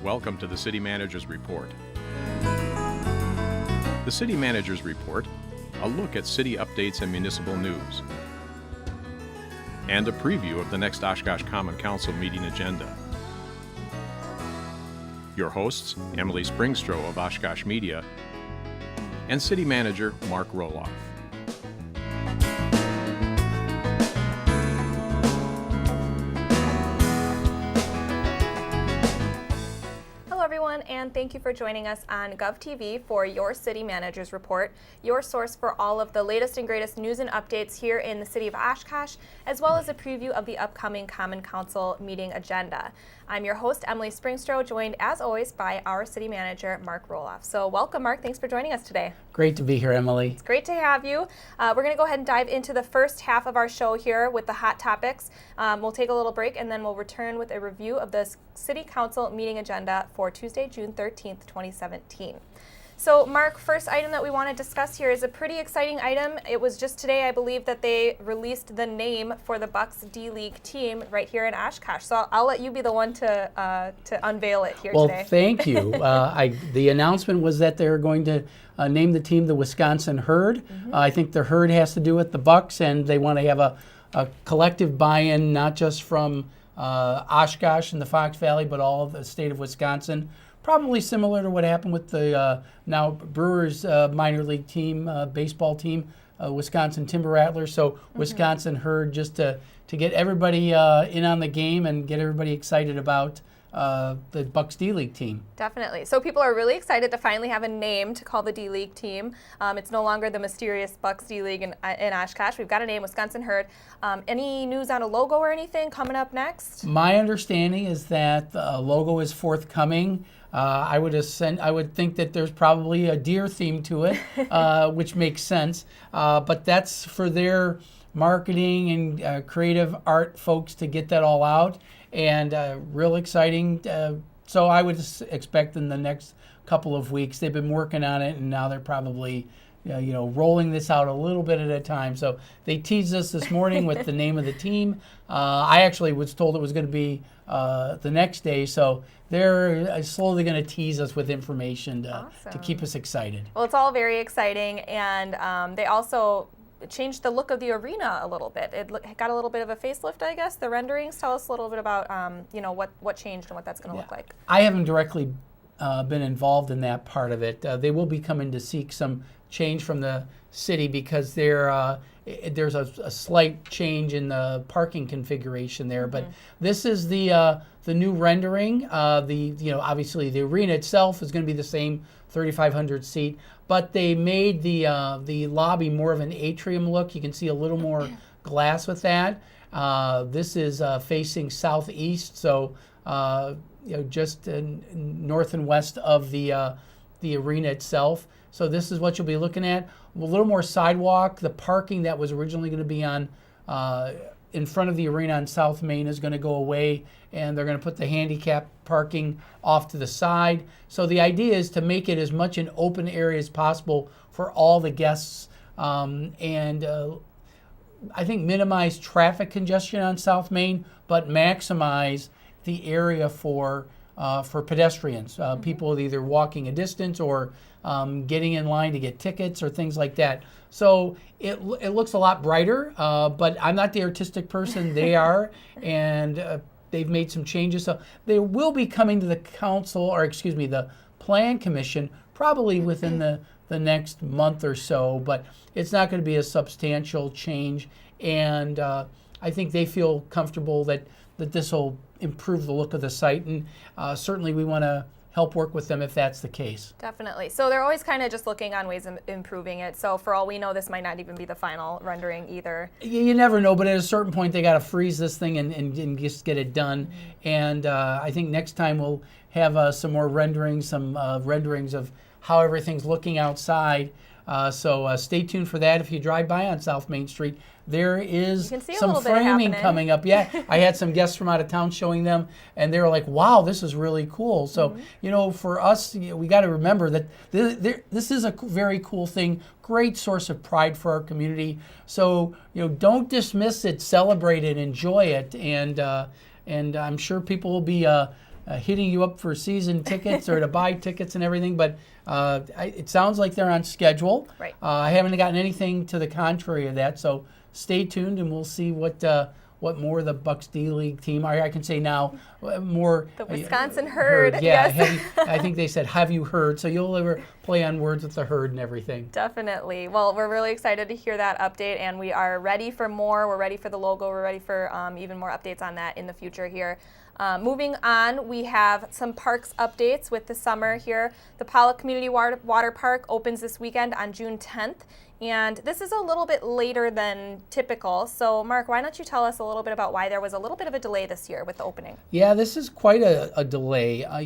Welcome to the City Manager's Report. The City Manager's Report, a look at city updates and municipal news, and a preview of the next Oshkosh Common Council meeting agenda. Your hosts, Emily Springstrow of Oshkosh Media and City Manager Mark Roloff. And thank you for joining us on GovTV for your City Manager's Report, your source for all of the latest and greatest news and updates here in the city of Oshkosh, as well as a preview of the upcoming Common Council meeting agenda. I'm your host, Emily Springstrow, joined as always by our City Manager, Mark Roloff. So welcome, Mark. Thanks for joining us today. Great to be here, Emily. It's great to have you. We're going to go ahead and dive into the first half of our show here with the hot topics. We'll take a little break and then we'll return with a review of the City Council meeting agenda for Tuesday, June 13th, 2017. So, Mark, first item that we want to discuss here is a pretty exciting item. It was just today, I believe, that they released the name for the Bucks D-League team right here in Oshkosh. So I'll let you be the one to unveil it here today. Well, thank you. The announcement was that they're going to name the team the Wisconsin Herd. Mm-hmm. I think the Herd has to do with the Bucks, and they want to have a collective buy-in, not just from Oshkosh and the Fox Valley, but all of the state of Wisconsin. Probably similar to what happened with the now Brewers minor league team, baseball team, Wisconsin Timber Rattlers. So Wisconsin Herd, just to get everybody in on the game and get everybody excited about the Bucks D-League team. Definitely. So people are really excited to finally have a name to call the D-League team. It's no longer the mysterious Bucks D-League in Oshkosh. We've got a name, Wisconsin Herd. Any news on a logo or anything coming up next? My understanding is that the logo is forthcoming. I would think that there's probably a deer theme to it, which makes sense. But that's for their marketing and creative art folks to get that all out. And real exciting. So I would expect in the next couple of weeks, they've been working on it, and now they're probably rolling this out a little bit at a time. So they teased us this morning with the name of the team. I actually was told it was going to be the next day, so they're slowly going to tease us with information to keep us excited. Well, it's all very exciting, and they also changed the look of the arena a little bit. It got a little bit of a facelift, I guess. The renderings, tell us a little bit about what changed and what that's going to look like. I haven't directly been involved in that part of it. They will be coming to seek some change from the city because there's a slight change in the parking configuration there. Mm-hmm. But this is the new rendering. Obviously the arena itself is going to be the same 3,500 seat, but they made the lobby more of an atrium look. You can see a little more glass with that. This is facing southeast, so just north and west of the arena itself. So this is what you'll be looking at. A little more sidewalk. The parking that was originally going to be on in front of the arena on South Main is going to go away, and they're going to put the handicap parking off to the side. So the idea is to make it as much an open area as possible for all the guests, and I think minimize traffic congestion on South Main, but maximize the area for pedestrians, people either walking a distance or getting in line to get tickets or things like that. So it looks a lot brighter, but I'm not the artistic person. They are, and they've made some changes. So they will be coming to the the Plan Commission probably within the next month or so, but it's not going to be a substantial change. And I think they feel comfortable that this will improve the look of the site, and certainly we want to help work with them if that's the case. Definitely. So they're always kind of just looking on ways of improving it. So for all we know, this might not even be the final rendering either. You never know, but at a certain point they got to freeze this thing and just get it done. Mm-hmm. And I think next time we'll have some more renderings, renderings of how everything's looking outside. So stay tuned for that. If you drive by on South Main Street, there is some framing coming up. Yeah, I had some guests from out of town showing them, and they were like, wow, this is really cool. So, for us, we got to remember that this is a very cool thing, great source of pride for our community. So, don't dismiss it, celebrate it, enjoy it, and I'm sure people will be hitting you up for season tickets or to buy tickets and everything, but it sounds like they're on schedule. Right. I haven't gotten anything to the contrary of that, so stay tuned and we'll see what more the Bucks D League team are. I can say now more. The Wisconsin Herd. Yeah, Yes. I think they said, have you heard? So you'll ever play on words with the herd and everything. Definitely. Well, we're really excited to hear that update, and we are ready for more. We're ready for the logo. We're ready for even more updates on that in the future here. Moving on, we have some parks updates with the summer here. The Pollock Community Water Park opens this weekend on June 10th. And this is a little bit later than typical. So, Mark, why don't you tell us a little bit about why there was a little bit of a delay this year with the opening? Yeah, this is quite a delay. I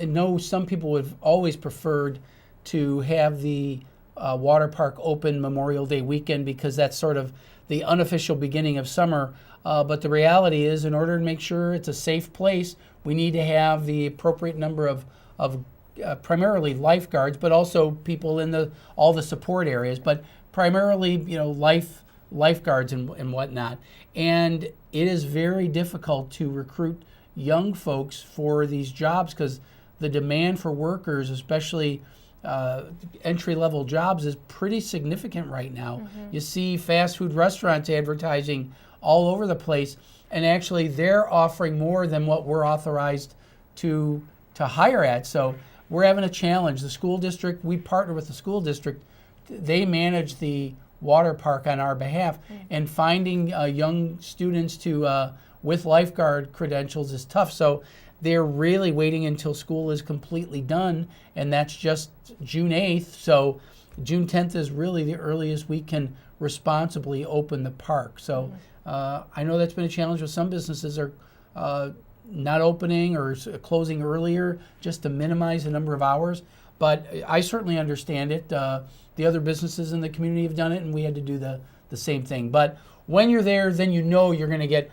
know some people would have always preferred to have the water park open Memorial Day weekend because that's sort of the unofficial beginning of summer. But the reality is, in order to make sure it's a safe place, we need to have the appropriate number of primarily lifeguards, but also people in all the support areas. But primarily, lifeguards and whatnot. And it is very difficult to recruit young folks for these jobs because the demand for workers, especially entry-level jobs, is pretty significant right now. Mm-hmm. You see fast food restaurants advertising all over the place, and actually they're offering more than what we're authorized to hire at. So we're having a challenge. The school district, we partner with the school district. They manage the water park on our behalf, and finding young students with lifeguard credentials is tough. So they're really waiting until school is completely done, and that's just June 8th. So June 10th is really the earliest we can responsibly open the park. So I know that's been a challenge with some businesses are not opening or closing earlier just to minimize the number of hours. But I certainly understand it. The other businesses in the community have done it, and we had to do the same thing. But when you're there, then you're going to get,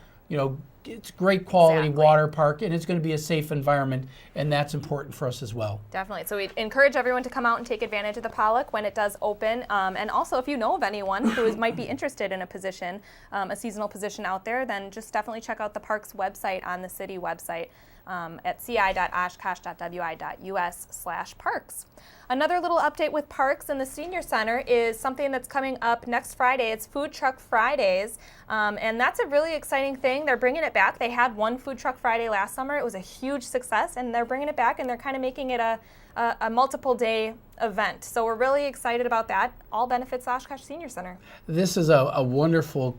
it's great quality water park, and it's going to be a safe environment, and that's important for us as well. Definitely. So we encourage everyone to come out and take advantage of the Pollock when it does open. And also, if you know of anyone who might be interested in a position, a seasonal position out there, then just definitely check out the park's website on the city website at ci.oshkosh.wi.us/parks. Another little update with parks and the senior center is something that's coming up next Friday. It's Food Truck Fridays, and that's a really exciting thing. They're bringing it back. They had one Food Truck Friday last summer. It was a huge success, and they're bringing it back, and they're kind of making it a multiple day event. So we're really excited about that. All benefits Oshkosh Senior Center. This is a wonderful,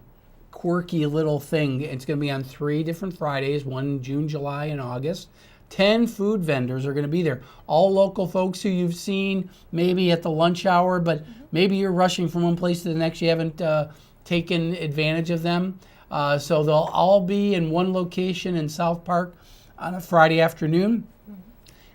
quirky little thing. It's going to be on 3 different Fridays, one June, July, and August. 10 food vendors are going to be there. All local folks who you've seen maybe at the lunch hour, but maybe you're rushing from one place to the next. You haven't taken advantage of them. So they'll all be in one location in South Park on a Friday afternoon.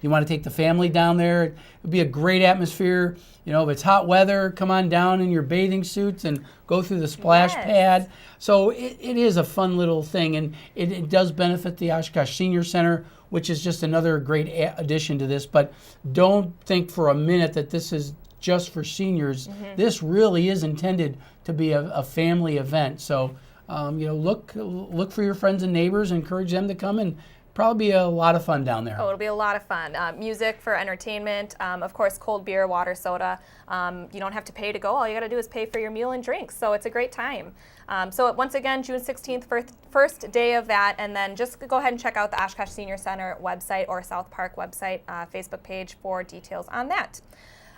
You want to take the family down there. It would be a great atmosphere. If it's hot weather, come on down in your bathing suits and go through the splash pad. So it is a fun little thing, and it does benefit the Oshkosh Senior Center, which is just another great addition to this. But don't think for a minute that this is just for seniors. Mm-hmm. This really is intended to be a family event. So look for your friends and neighbors, encourage them to come, and probably be a lot of fun down there. Oh, it'll be a lot of fun. Music for entertainment, of course, cold beer, water, soda. You don't have to pay to go. All you got to do is pay for your meal and drinks. So it's a great time. So once again, June 16th, first day of that. And then just go ahead and check out the Oshkosh Senior Center website or South Park website, Facebook page for details on that.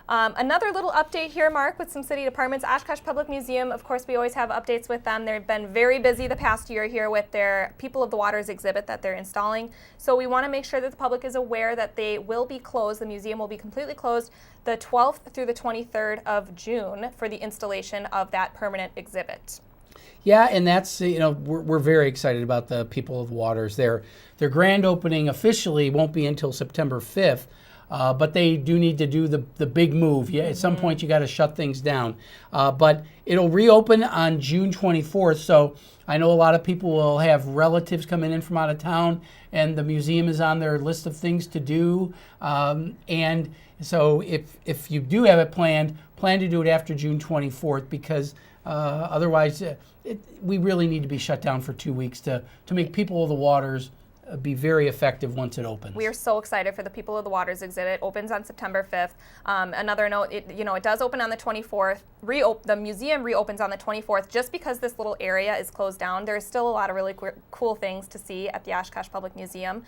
Another little update here, Mark, with some city departments. Oshkosh Public Museum, of course, we always have updates with them. They've been very busy the past year here with their People of the Waters exhibit that they're installing. So we want to make sure that the public is aware that they will be closed. The museum will be completely closed the 12th through the 23rd of June for the installation of that permanent exhibit. Yeah, and that's, we're very excited about the People of the Waters. Their grand opening officially won't be until September 5th. But they do need to do the big move. Yeah, at some point you got to shut things down. But it'll reopen on June 24th. So I know a lot of people will have relatives coming in from out of town, and the museum is on their list of things to do. And so if you do have it plan to do it after June 24th, because otherwise we really need to be shut down for 2 weeks to make People of the Waters be very effective once it opens. We are so excited for the People of the Waters exhibit. Opens on September 5th. Another note, it does open on the 24th. The museum reopens on the 24th. Just because this little area is closed down, there's still a lot of really cool things to see at the Oshkosh Public Museum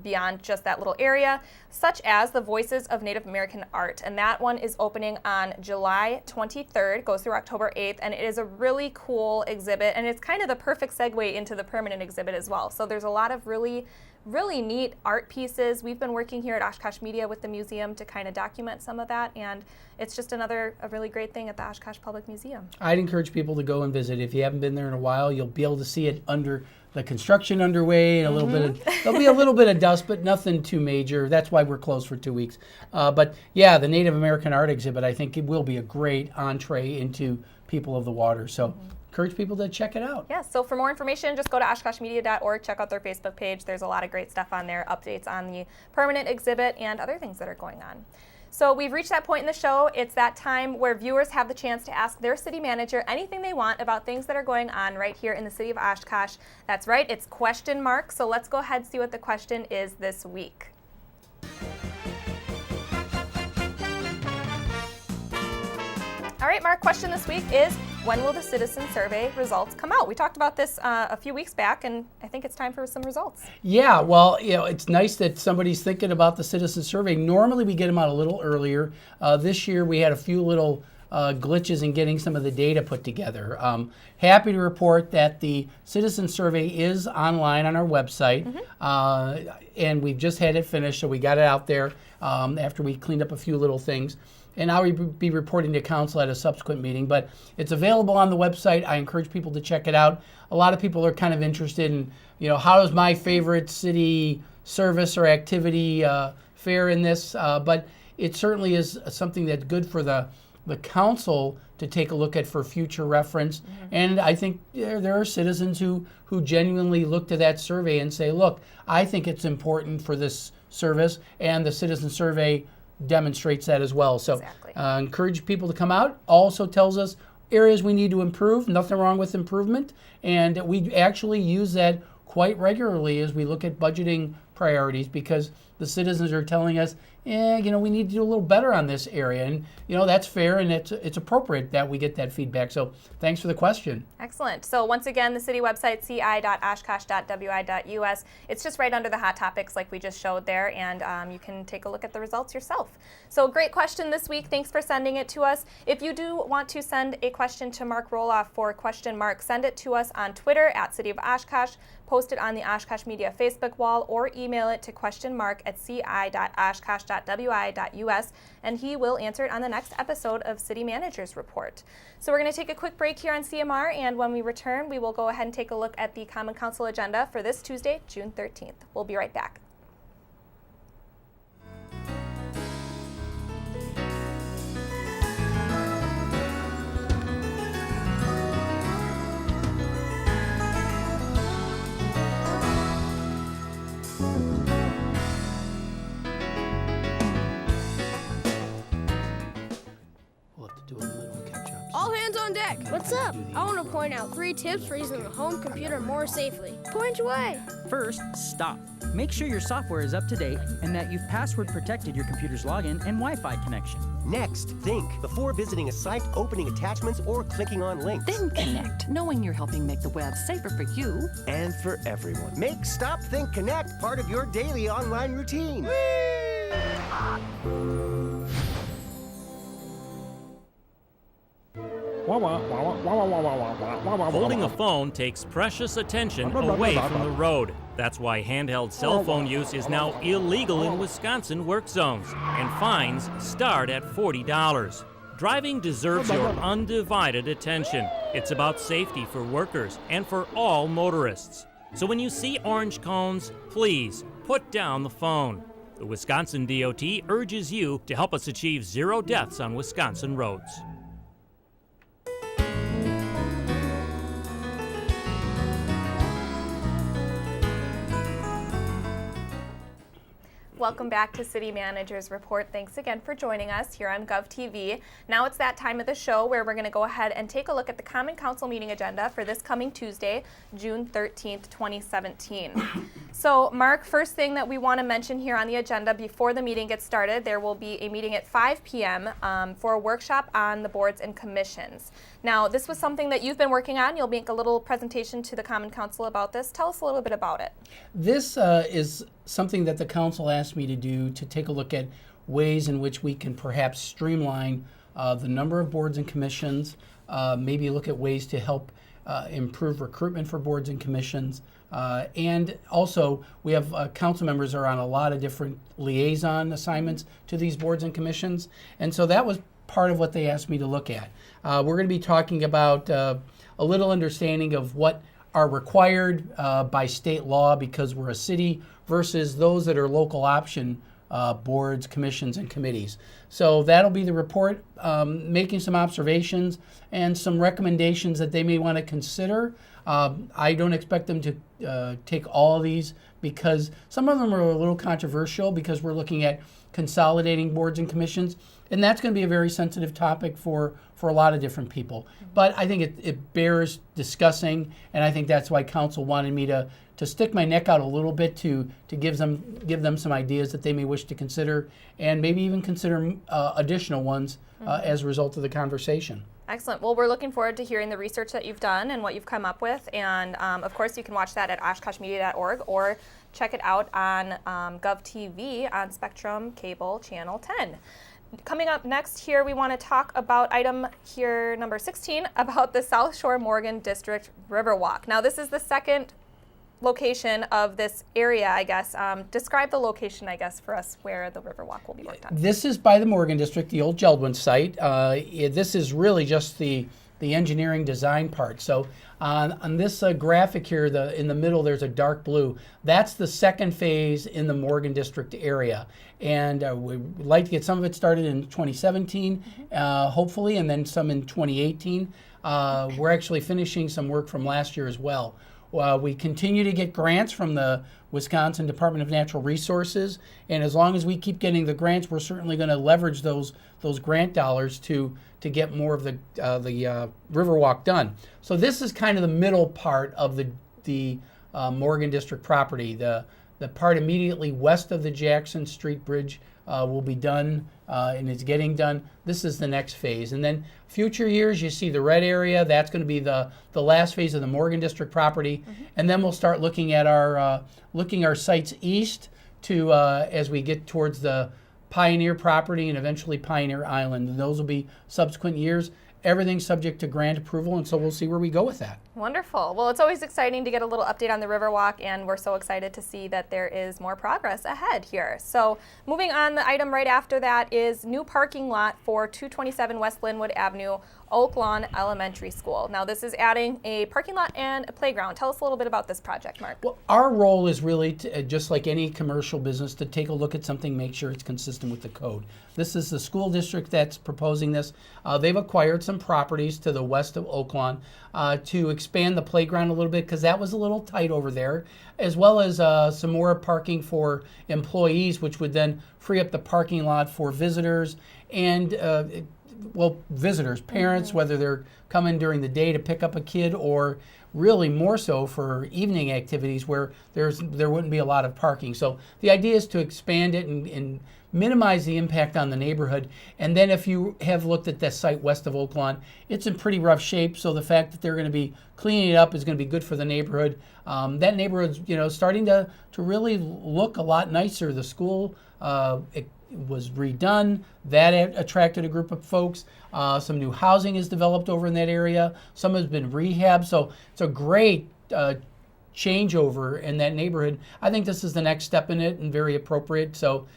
beyond just that little area, such as the Voices of Native American Art. And that one is opening on July 23rd, goes through October 8th, and it is a really cool exhibit, and it's kind of the perfect segue into the permanent exhibit as well. So there's a lot of really neat art pieces. We've been working here at Oshkosh Media with the museum to kind of document some of that, and it's just a really great thing at the Oshkosh Public Museum. I'd encourage people to go and visit. If you haven't been there in a while, you'll be able to see it under the construction underway, and there'll be a little bit of dust, but nothing too major. That's why we're closed for 2 weeks. But yeah, the Native American art exhibit, I think it will be a great entree into People of the Water. So encourage people to check it out. Yeah, so for more information, just go to oshkoshmedia.org, check out their Facebook page. There's a lot of great stuff on there, updates on the permanent exhibit and other things that are going on. So we've reached that point in the show. It's that time where viewers have the chance to ask their city manager anything they want about things that are going on right here in the city of Oshkosh. That's right, it's question mark. So let's go ahead and see what the question is this week. All right, Mark, question this week is, when will the citizen survey results come out? We talked about this a few weeks back, and I think it's time for some results. Yeah, well, it's nice that somebody's thinking about the citizen survey. Normally we get them out a little earlier. This year we had a few little glitches in getting some of the data put together. Happy to report that the citizen survey is online on our website, and we've just had it finished, so we got it out there after we cleaned up a few little things. And I'll be reporting to council at a subsequent meeting, but it's available on the website. I encourage people to check it out. A lot of people are kind of interested in, how does my favorite city service or activity fare in this? But it certainly is something that's good for the council to take a look at for future reference. And I think there are citizens who genuinely look to that survey and say, look, I think it's important for this service, and the citizen survey demonstrates that as well. So Exactly. Encourage people to come out. Also tells us areas we need to improve. Nothing wrong with improvement. And we actually use that quite regularly as we look at budgeting priorities, because the citizens are telling us, we need to do a little better on this area. And, that's fair, and it's appropriate that we get that feedback. So thanks for the question. Excellent. So once again, the city website, ci.oshkosh.wi.us. It's just right under the hot topics like we just showed there, and you can take a look at the results yourself. So great question this week. Thanks for sending it to us. If you do want to send a question to Mark Roloff for question mark, send it to us on Twitter at City of Oshkosh, post it on the Oshkosh Media Facebook wall, or email it to questionmark@ci.oshkosh.wi.us, and he will answer it on the next episode of City Manager's Report. So we're going to take a quick break here on CMR, and when we return, we will go ahead and take a look at the Common Council agenda for this Tuesday, June 13th. We'll be right back. All hands on deck. What's up? I want to point out 3 tips for using the home computer more safely. Point away. First, stop. Make sure your software is up to date and that you've password protected your computer's login and Wi-Fi connection. Next, think before visiting a site, opening attachments, or clicking on links. Then connect, knowing you're helping make the web safer for you and for everyone. Make Stop, Think, Connect part of your daily online routine. Holding a phone takes precious attention away from the road. That's why handheld cell phone use is now illegal in Wisconsin work zones, and fines start at $40. Driving deserves your undivided attention. It's about safety for workers and for all motorists. So when you see orange cones, please put down the phone. The Wisconsin DOT urges you to help us achieve 0 deaths on Wisconsin roads. Welcome back to City Manager's Report. Thanks again for joining us here on GovTV. Now it's that time of the show where we're going to go ahead and take a look at the Common Council meeting agenda for this coming Tuesday, June 13th, 2017. So, Mark, first thing that we want to mention here on the agenda before the meeting gets started, there will be a meeting at 5 p.m. For a workshop on the boards and commissions. Now, this was something that you've been working on. You'll make a little presentation to the Common Council about this. Tell us a little bit about it. This is something that the council asked me to do, to take a look at ways in which we can perhaps streamline the number of boards and commissions, maybe look at ways to help improve recruitment for boards and commissions. And also, we have council members are on a lot of different liaison assignments to these boards and commissions. And so that was part of what they asked me to look at. We're going to be talking about a little understanding of what are required by state law because we're a city versus those that are local option boards, commissions, and committees. So that'll be the report, making some observations and some recommendations that they may want to consider. I don't expect them to take all of these because some of them are a little controversial because we're looking at consolidating boards and commissions, and that's going to be a very sensitive topic for a lot of different people. But I think it bears discussing, and I think that's why council wanted me to stick my neck out a little bit to give them some ideas that they may wish to consider, and maybe even consider additional ones as a result of the conversation. Excellent. Well, we're looking forward to hearing the research that you've done and what you've come up with. And of course, you can watch that at oshkoshmedia.org or check it out on GovTV on Spectrum Cable Channel 10. Coming up next here, we want to talk about item here number 16 about the South Shore Morgan District Riverwalk. Now, this is the second location of this area, I guess. Describe the location, I guess, for us where the Riverwalk will be worked on. This is by the Morgan District, the old Geldwin site. This is really just the engineering design part. So on this graphic here, in the middle, there's a dark blue. That's the second phase in the Morgan District area. And we'd like to get some of it started in 2017, hopefully, and then some in 2018. We're actually finishing some work from last year as well. We continue to get grants from the Wisconsin Department of Natural Resources, and as long as we keep getting the grants, we're certainly going to leverage those grant dollars to get more of the Riverwalk done. So this is kind of the middle part of the Morgan District property. The part immediately west of the Jackson Street Bridge will be done, and it's getting done. This is the next phase. And then future years, you see the red area. That's going to be the last phase of the Morgan District property. And then we'll start looking at our sites east to as we get towards the Pioneer property and eventually Pioneer Island. And those will be subsequent years. Everything's subject to grant approval, and so we'll see where we go with that. Wonderful. Well, it's always exciting to get a little update on the Riverwalk, and we're so excited to see that there is more progress ahead here. So moving on, the item right after that is new parking lot for 227 West Linwood Avenue, Oak Lawn Elementary School. Now, this is adding a parking lot and a playground. Tell us a little bit about this project, Mark. Well, our role is really, to, just like any commercial business, to take a look at something, make sure it's consistent with the code. This is the school district that's proposing this. They've acquired some properties to the west of Oak Lawn to expand the playground a little bit because that was a little tight over there, as well as some more parking for employees, which would then free up the parking lot for visitors and visitors, parents, whether they're coming during the day to pick up a kid or really more so for evening activities where there wouldn't be a lot of parking. So the idea is to expand it and minimize the impact on the neighborhood. And then if you have looked at that site west of Oak Lawn, it's in pretty rough shape. So the fact that they're going to be cleaning it up is going to be good for the neighborhood. That neighborhood's starting to really look a lot nicer. The school it was redone. That attracted a group of folks. Some new housing is developed over in that area. Some has been rehabbed. So it's a great changeover in that neighborhood. I think this is the next step in it and very appropriate. So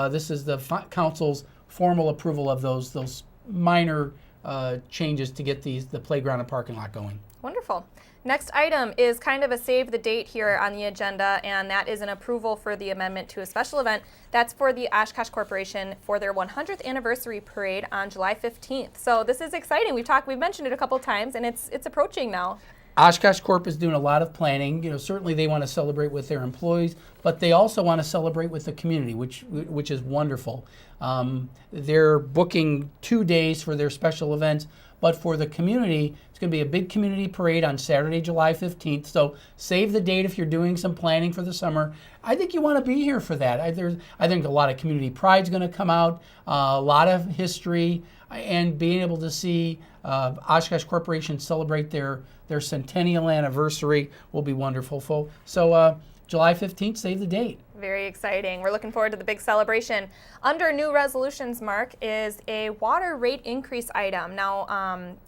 this is the council's formal approval of those minor changes to get the playground and parking lot going. Wonderful. Next item is kind of a save the date here on the agenda, and that is an approval for the amendment to a special event. That's for the Oshkosh Corporation for their 100th anniversary parade on July 15th. So this is exciting. We've mentioned it a couple times, and it's approaching now. Oshkosh Corp is doing a lot of planning. Certainly they want to celebrate with their employees, but they also want to celebrate with the community, which is wonderful. They're booking 2 days for their special events, but for the community, it's going to be a big community parade on Saturday, July 15th. So save the date if you're doing some planning for the summer. I think you want to be here for that. I think a lot of community pride is going to come out, a lot of history, and being able to see Oshkosh Corporation celebrate their centennial anniversary will be wonderful. So July 15th, save the date. Very exciting. We're looking forward to the big celebration. Under new resolutions, Mark, is a water rate increase item. Now,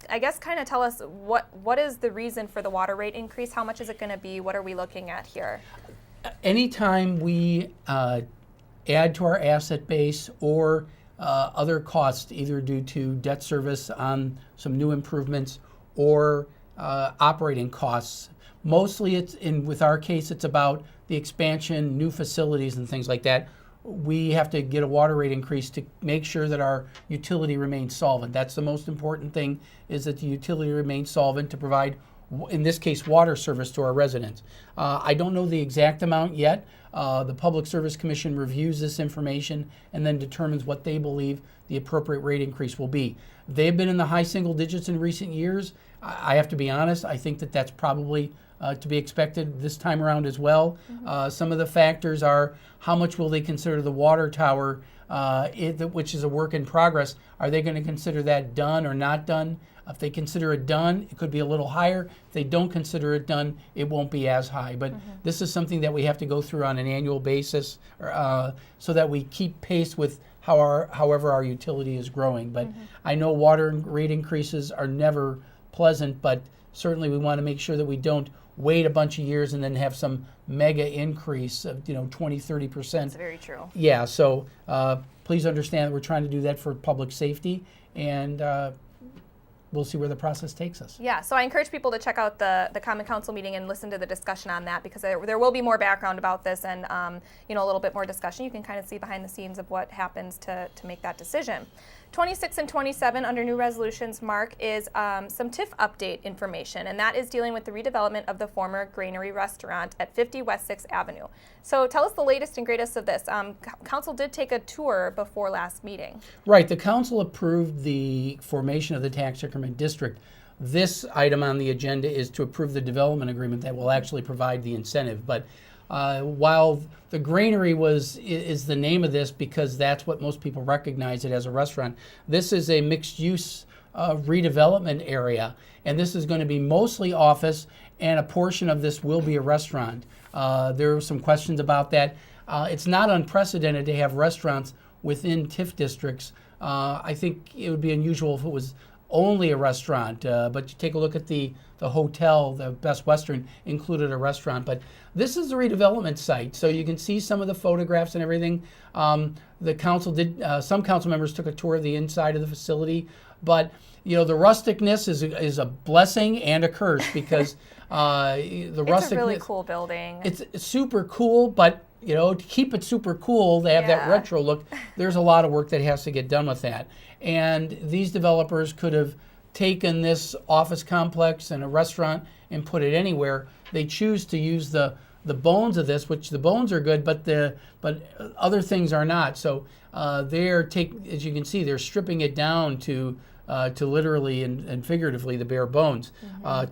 I guess kind of tell us what is the reason for the water rate increase? How much is it going to be? What are we looking at here? Anytime we add to our asset base or other costs, either due to debt service on some new improvements or operating costs, mostly with our case, it's about the expansion, new facilities and things like that. We have to get a water rate increase to make sure that our utility remains solvent. That's the most important thing, is that the utility remains solvent to provide, in this case, water service to our residents. I don't know the exact amount yet. The Public Service Commission reviews this information and then determines what they believe the appropriate rate increase will be. They've been in the high single digits in recent years. I have to be honest, I think that that's probably to be expected this time around as well. Some of the factors are, how much will they consider the water tower, which is a work in progress? Are they going to consider that done or not done? If they consider it done, it could be a little higher. If they don't consider it done, it won't be as high. But this is something that we have to go through on an annual basis so that we keep pace with however our utility is growing. But I know water rate increases are never pleasant, but certainly we want to make sure that we don't wait a bunch of years and then have some mega increase of 20-30%. That's very true. Yeah, so please understand that we're trying to do that for public safety, and we'll see where the process takes us. Yeah, so I encourage people to check out the Common Council meeting and listen to the discussion on that, because there will be more background about this and a little bit more discussion. You can kind of see behind the scenes of what happens to make that decision. 26 and 27 under new resolutions, Mark, is some TIF update information, and that is dealing with the redevelopment of the former Granary restaurant at 50 West 6th Avenue. So tell us the latest and greatest of this. Council did take a tour before last meeting. Right, the council approved the formation of the tax increment district. This item on the agenda is to approve the development agreement that will actually provide the incentive. But while the Granary is the name of this because that's what most people recognize it as a restaurant, this is a mixed-use redevelopment area, and this is going to be mostly office, and a portion of this will be a restaurant. There are some questions about that. It's not unprecedented to have restaurants within TIF districts. I think it would be unusual if it was only a restaurant, but you take a look at the hotel, the Best Western included a restaurant. But this is a redevelopment site, so you can see some of the photographs and everything. The council did, some council members took a tour of the inside of the facility, but the rusticness is a blessing and a curse because the rusticness. It's a really cool building. It's super cool, but to keep it super cool, they have that retro look. There's a lot of work that has to get done with that. And these developers could have taken this office complex and a restaurant and put it anywhere. They choose to use the bones of this, which the bones are good, but other things are not. So as you can see, they're stripping it down to literally and figuratively the bare bones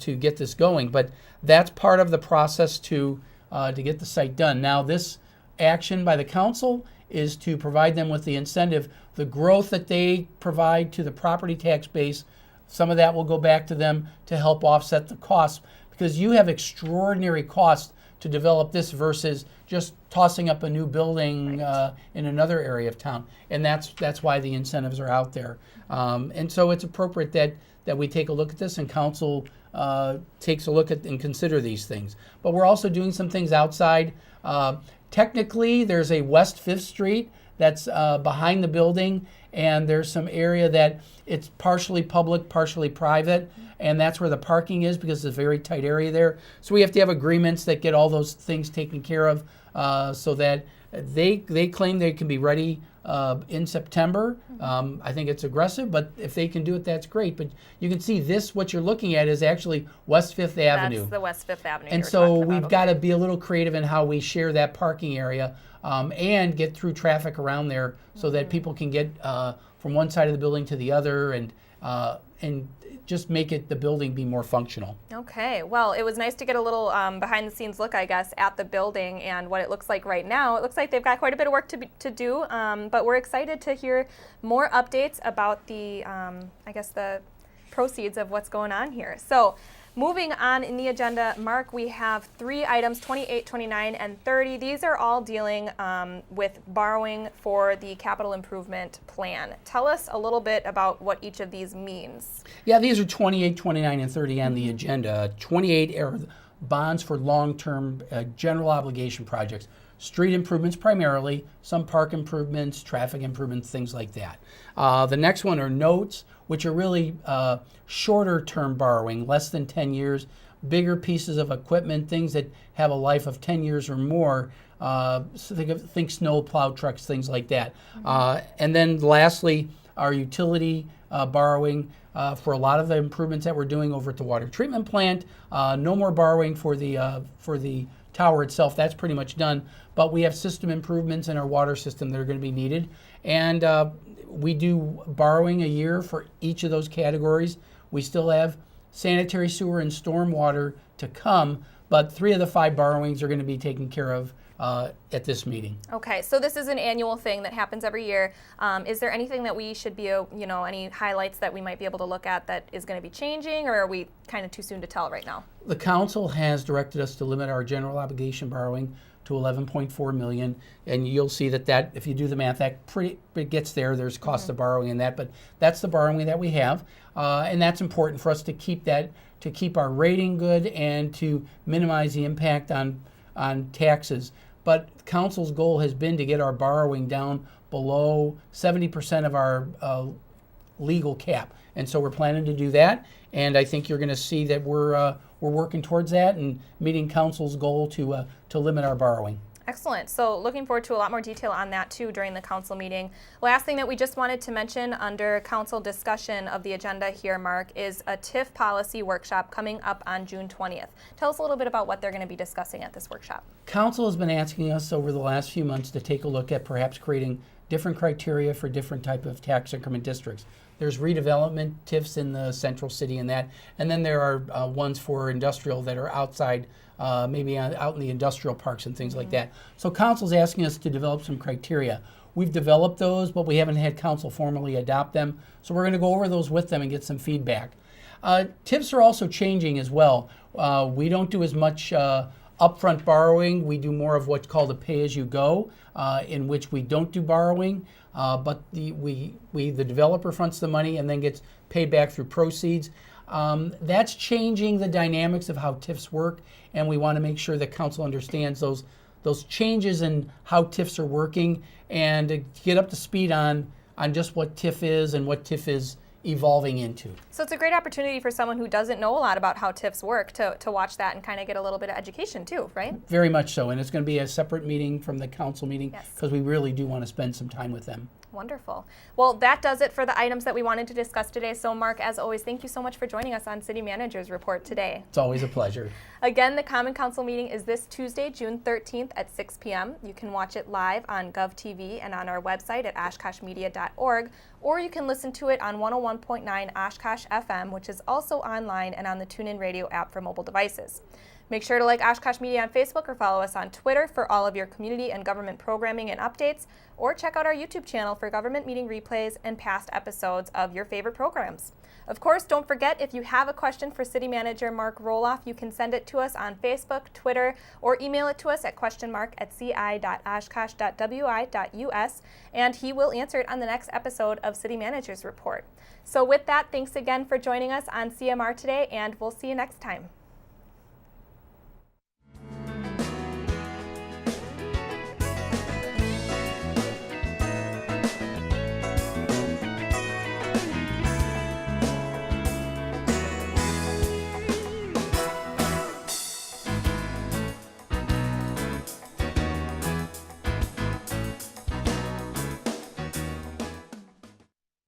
to get this going. But that's part of the process to get the site done. Now, this action by the council is to provide them with the incentive. The growth that they provide to the property tax base, some of that will go back to them to help offset the costs, because you have extraordinary costs to develop this versus just tossing up a new building in another area of town. And that's why the incentives are out there. And so it's appropriate that we take a look at this and council takes a look at and consider these things. But we're also doing some things outside. Technically, there's a West 5th Street that's behind the building, and there's some area that it's partially public, partially private, and that's where the parking is because it's a very tight area there. So we have to have agreements that get all those things taken care of so that they claim they can be ready in September. I think it's aggressive, but if they can do it, that's great. But you can see this, what you're looking at is actually West Fifth Avenue. That's the West Fifth Avenue. And so we've got to be a little creative in how we share that parking area and get through traffic around there so that people can get from one side of the building to the other and just make the building be more functional. Okay, well, it was nice to get a little behind the scenes look, I guess, at the building and what it looks like right now. It looks like they've got quite a bit of work to do, but we're excited to hear more updates about the, I guess, the proceeds of what's going on here. So moving on in the agenda, Mark, we have 3 items, 28, 29, and 30. These are all dealing with borrowing for the capital improvement plan. Tell us a little bit about what each of these means. Yeah, these are 28, 29, and 30 on the agenda. 28 are bonds for long-term general obligation projects. Street improvements primarily, some park improvements, traffic improvements, things like that. The next one are notes, which are really shorter term borrowing, less than 10 years, bigger pieces of equipment, things that have a life of 10 years or more. So think snow plow trucks, things like that. And then lastly, our utility borrowing for a lot of the improvements that we're doing over at the water treatment plant. No more borrowing for the tower itself. That's pretty much done. But we have system improvements in our water system that are going to be needed. And we do borrowing a year for each of those categories. We still have sanitary sewer and storm water to come, but 3 of the 5 borrowings are going to be taken care of at this meeting. Okay, so this is an annual thing that happens every year. Is there anything that we should be, any highlights that we might be able to look at that is going to be changing, or are we kind of too soon to tell right now? The council has directed us to limit our general obligation borrowing to $11.4 million, and you'll see that if you do the math, it gets there. There's cost of borrowing in that, but that's the borrowing that we have, and that's important for us to keep our rating good and to minimize the impact on taxes. But council's goal has been to get our borrowing down below 70% of our legal cap, and so we're planning to do that. And I think you're going to see that we're working towards that and meeting council's goal to limit our borrowing. Excellent. So looking forward to a lot more detail on that too during the council meeting. Last thing that we just wanted to mention under council discussion of the agenda here, Mark, is a TIF Policy Workshop coming up on June 20th. Tell us a little bit about what they're going to be discussing at this workshop. Council has been asking us over the last few months to take a look at perhaps creating different criteria for different type of tax increment districts. There's redevelopment TIFs in the central city and that, and then there are ones for industrial that are outside, maybe out in the industrial parks and things like that. So council's asking us to develop some criteria. We've developed those, but we haven't had council formally adopt them. So we're going to go over those with them and get some feedback. TIFs are also changing as well. We don't do as much upfront borrowing. We do more of what's called a pay-as-you-go, in which we don't do borrowing, but the developer fronts the money and then gets paid back through proceeds. That's changing the dynamics of how TIFs work, and we want to make sure that council understands those changes in how TIFs are working and to get up to speed on just what TIF is and what TIF is evolving into. So it's a great opportunity for someone who doesn't know a lot about how TIFs work to watch that and kind of get a little bit of education too, right? Very much so, and it's going to be a separate meeting from the council meeting because Yes. we really do want to spend some time with them. Wonderful. Well, that does it for the items that we wanted to discuss today. So Mark, as always, thank you so much for joining us on City Manager's Report today. It's always a pleasure. Again, the Common Council meeting is this Tuesday, June 13th at 6 p.m. You can watch it live on GovTV and on our website at oshkoshmedia.org, or you can listen to it on 101.9 Oshkosh FM, which is also online and on the TuneIn Radio app for mobile devices. Make sure to like Oshkosh Media on Facebook or follow us on Twitter for all of your community and government programming and updates, or check out our YouTube channel for government meeting replays and past episodes of your favorite programs. Of course, don't forget, if you have a question for City Manager Mark Roloff, you can send it to us on Facebook, Twitter, or email it to us at question@ci.oshkosh.wi.us, and he will answer it on the next episode of City Manager's Report. So with that, thanks again for joining us on CMR today, and we'll see you next time.